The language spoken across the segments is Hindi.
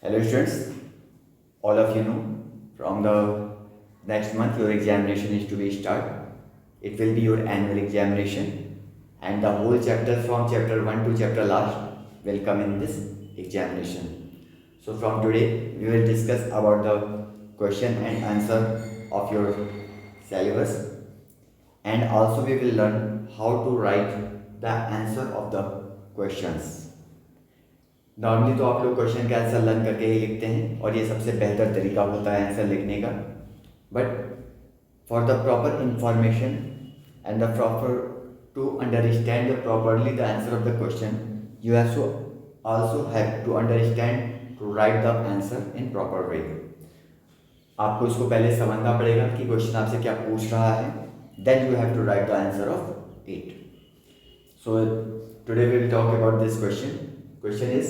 Hello students, all of you know from the next month your examination is to be start. It will be your annual examination and the whole chapter from chapter 1 to chapter last will come in this examination. So from today we will discuss about the question and answer of your syllabus, and also we will learn how to write the answer of the questions. Normally तो आप लोग क्वेश्चन का आंसर लर्न करके ही लिखते हैं और ये सबसे बेहतर तरीका होता है आंसर लिखने का, but for the proper information and the proper to understand the properly the answer of the question you have to also have to understand to write the answer in proper way. आपको इसको पहले समझना पड़ेगा कि क्वेश्चन आपसे क्या पूछ रहा है, then you have to write the answer of it. So today we will talk about this question. Question is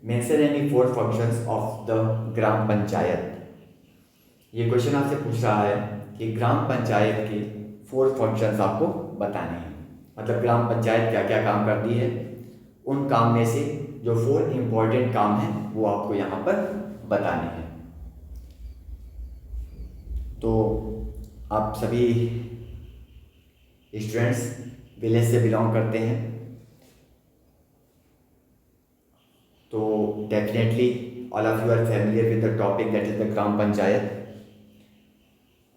mention any 4 functions of the gram panchayat. ये क्वेश्चन आपसे पूछ रहा है कि ग्राम पंचायत के 4 फंक्शंस आपको बताने हैं. मतलब ग्राम पंचायत क्या क्या काम करती है, उन काम में से जो 4 इम्पोर्टेंट काम हैं वो आपको यहाँ पर बताने हैं. तो आप सभी स्टूडेंट्स विलेज से बिलोंग करते हैं, तो definitely all of you are familiar with the topic that is the gram panchayat.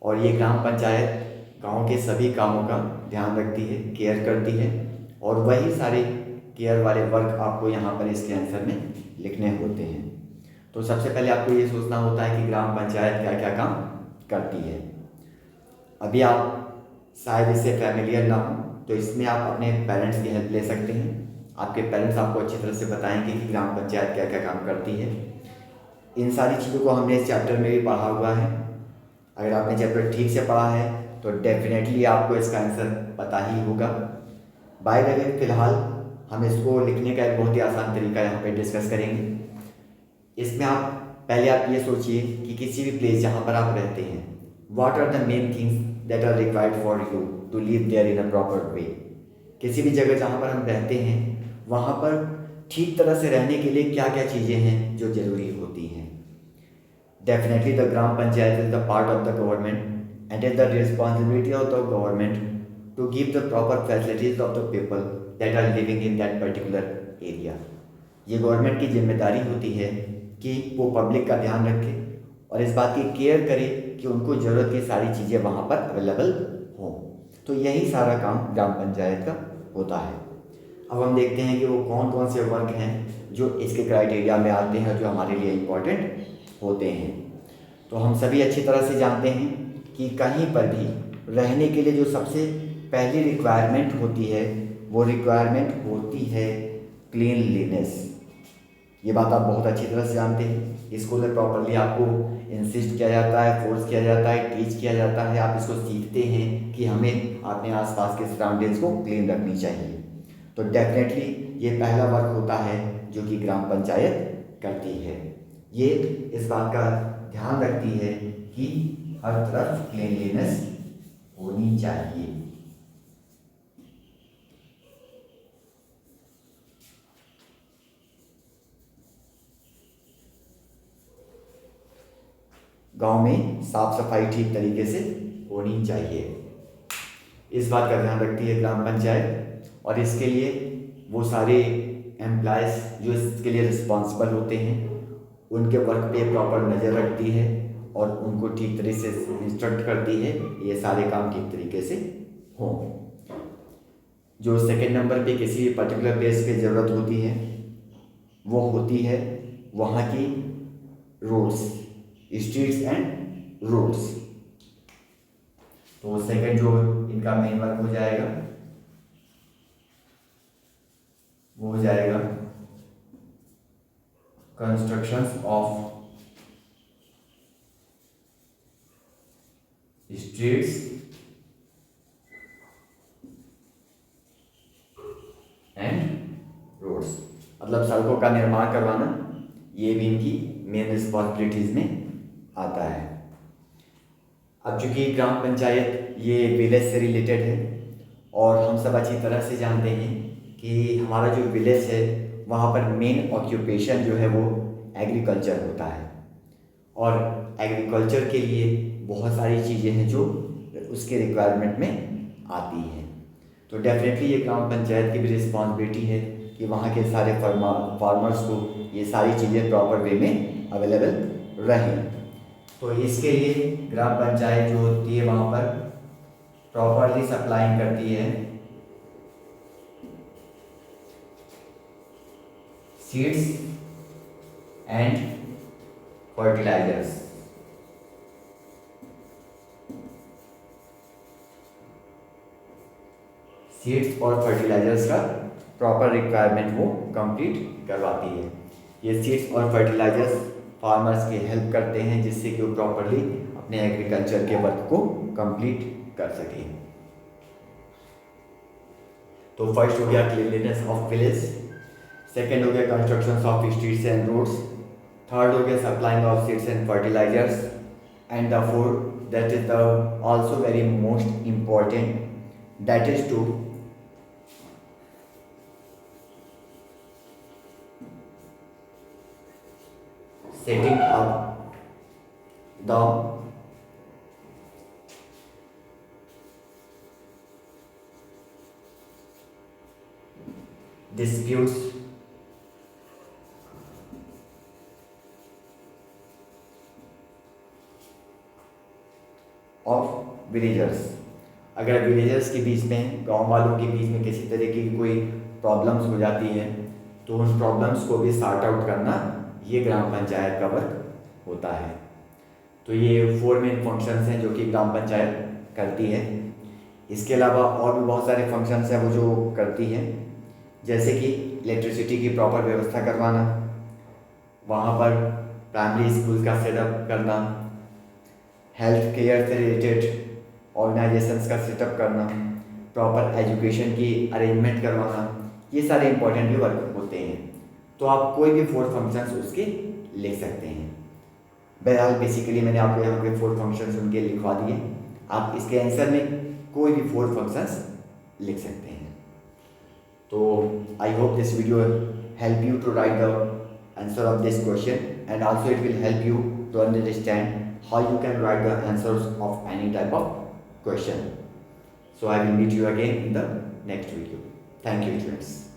और ये ग्राम पंचायत गांव के सभी कामों का ध्यान रखती है, केयर करती है, और वही सारे केयर वाले वर्क आपको यहाँ पर इसके आंसर में लिखने होते हैं. तो सबसे पहले आपको ये सोचना होता है कि ग्राम पंचायत क्या क्या काम करती है. अभी आप शायद इससे फैमिलियर ना हो, तो इसमें आप अपने पेरेंट्स की हेल्प ले सकते हैं. आपके पेरेंट्स आपको अच्छी तरह से बताएंगे कि ग्राम पंचायत क्या क्या काम करती है. इन सारी चीज़ों को हमने इस चैप्टर में भी पढ़ा हुआ है. अगर आपने चैप्टर ठीक से पढ़ा है तो डेफिनेटली आपको इसका आंसर पता ही होगा. बाय द वे फिलहाल हम इसको लिखने का एक बहुत ही आसान तरीका यहाँ पे डिस्कस करेंगे. इसमें पहले आप ये सोचिए कि किसी भी प्लेस जहाँ पर आप रहते हैं, what are the main things that are required for you to live there in a proper way. किसी भी जगह जहाँ पर हम रहते हैं वहाँ पर ठीक तरह से रहने के लिए क्या क्या चीज़ें हैं जो ज़रूरी होती हैं. Definitely the gram panchayat is the part of the government and is the responsibility of the government to give the proper facilities of the people that are living in that particular area. ये गवर्नमेंट की जिम्मेदारी होती है कि वो पब्लिक का ध्यान रखे और इस बात की केयर करे कि उनको ज़रूरत की सारी चीज़ें वहाँ पर अवेलेबल हों. तो यही सारा काम ग्राम पंचायत का होता है. अब हम देखते हैं कि वो कौन कौन से वर्क हैं जो इसके क्राइटेरिया में आते हैं, जो हमारे लिए इम्पोर्टेंट होते हैं. तो हम सभी अच्छी तरह से जानते हैं कि कहीं पर भी रहने के लिए जो सबसे पहली रिक्वायरमेंट होती है वो रिक्वायरमेंट होती है क्लीनलीनेस. ये बात आप बहुत अच्छी तरह से जानते हैं. स्कूल में प्रॉपरली आपको इंसिस्ट किया जाता है, फोर्स किया जाता है, टीच किया जाता है. आप इसको सीखते हैं कि हमें अपने आसपास के सराउंडिंग्स को क्लीन रखनी चाहिए. तो डेफिनेटली ये पहला वर्क होता है जो कि ग्राम पंचायत करती है. ये इस बात का ध्यान रखती है कि हर तरफ क्लीनलीनेस होनी चाहिए. गांव में साफ सफाई ठीक तरीके से होनी चाहिए. इस बात का ध्यान रखती है ग्राम पंचायत, और इसके लिए वो सारे एम्प्लॉयज़ जो इसके लिए रिस्पॉन्सिबल होते हैं उनके वर्क पे प्रॉपर नज़र रखती है और उनको ठीक तरीके से इंस्ट्रक्ट करती है ये सारे काम ठीक तरीके से हों. जो सेकंड नंबर पे किसी भी पर्टिकुलर प्लेस पे ज़रूरत होती है वो होती है वहाँ की रोड्स, स्ट्रीट्स एंड रोड्स. तो सेकंड जो इनका मेन वर्क हो जाएगा वो हो जाएगा constructions of streets and roads. मतलब सड़कों का निर्माण करवाना ये भी इनकी मेन रिस्पॉन्सिबिलिटीज में आता है. अब चूंकि ग्राम पंचायत ये विलेज से रिलेटेड है और हम सब अच्छी तरह से जानते हैं कि हमारा जो विलेज है वहाँ पर मेन ऑक्यूपेशन जो है वो एग्रीकल्चर होता है। और एग्रीकल्चर के लिए बहुत सारी चीज़ें हैं जो उसके रिक्वायरमेंट में आती हैं। तो डेफिनेटली ये ग्राम पंचायत की भी रिस्पॉन्सिबिलिटी है कि वहाँ के सारे फार्मर्स को ये सारी चीज़ें प्रॉपर वे में अवेलेबल रहें। तो इसके लिए ग्राम पंचायत जो होती है वहाँ पर प्रॉपरली सप्लाइंग करती है सीड्स एंड फर्टिलाइजर्स। सीड्स और फर्टिलाइजर्स का प्रॉपर रिक्वायरमेंट वो कंप्लीट करवाती है। ये सीड्स और फर्टिलाइजर्स फार्मर्स की हेल्प करते हैं जिससे कि वो प्रॉपरली अपने एग्रीकल्चर के वर्क को कंप्लीट कर सकें। तो फर्स्ट हो गया क्लीनलीनेस ऑफ विलेज, सेकेंड हो गया construction of streets and roads, third हो गया supplying of seeds and fertilisers, and the fourth that is the also very most important, that is to setting up the disputes of villagers. अगर विलेजर्स के बीच में, गांव वालों के बीच में किसी तरह की कोई प्रॉब्लम्स हो जाती हैं तो उन प्रॉब्लम्स को भी सॉर्ट आउट करना ये ग्राम पंचायत का वर्क होता है। तो ये 4 मेन फंक्शंस हैं जो कि ग्राम पंचायत करती है। इसके अलावा और भी बहुत सारे फंक्शंस हैं वो जो करती है, जैसे कि इलेक्ट्रिसिटी की प्रॉपर व्यवस्था करवाना, वहाँ पर प्राइमरी स्कूल का सेटअप करना, हेल्थ केयर से रिलेटेड ऑर्गेनाइजेशंस का सेटअप करना, प्रॉपर एजुकेशन की अरेंजमेंट करवाना, ये सारे इंपॉर्टेंट भी वर्क होते हैं। तो आप कोई भी 4 फंक्शंस उसके लिख सकते हैं। बहरहाल बेसिकली मैंने आपको यहाँ पे 4 फंक्शंस उनके लिखवा दिए, आप इसके आंसर में कोई भी 4 फंक्शंस लिख सकते हैं। तो I hope this video help you to write the answer of this question, and also it will help you to understand how you can write the answers of any type of question. So I will meet you again in the next video. Thank you, students.